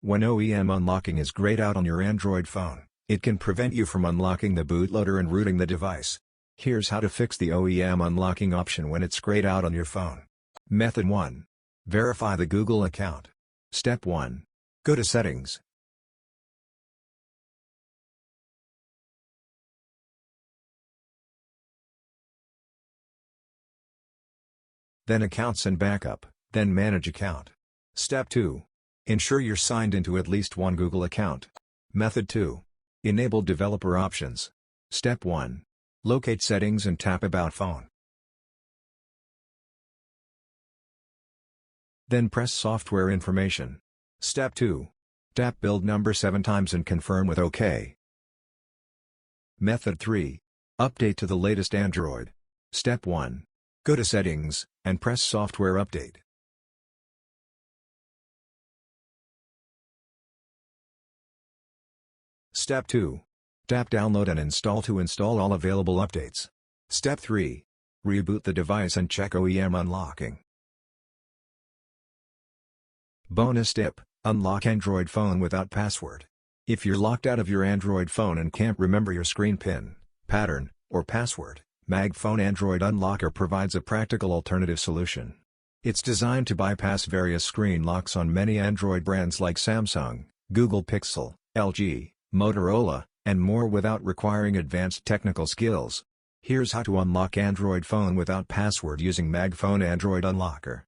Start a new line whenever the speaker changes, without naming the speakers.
When OEM unlocking is grayed out on your Android phone, it can prevent you from unlocking the bootloader and rooting the device. Here's how to fix the OEM unlocking option when it's grayed out on your phone. Method 1. Verify the Google account. Step 1. Go to Settings. Then Accounts and Backup, then Manage Account. Step 2. Ensure you're signed into at least one Google account. Method 2. Enable developer options. Step 1. Locate Settings and tap About Phone. Then press Software Information. Step 2. Tap Build number 7 times and confirm with OK. Method 3. Update to the latest Android. Step 1. Go to Settings, and press Software Update. Step 2. Tap Download and Install to install all available updates. Step 3. Reboot the device and check OEM unlocking. Bonus tip: unlock Android phone without password. If you're locked out of your Android phone and can't remember your screen PIN, pattern, or password, MagPhone Android Unlocker provides a practical alternative solution. It's designed to bypass various screen locks on many Android brands like Samsung, Google Pixel, LG, Motorola, and more without requiring advanced technical skills. Here's how to unlock Android phone without password using MagPhone Android Unlocker.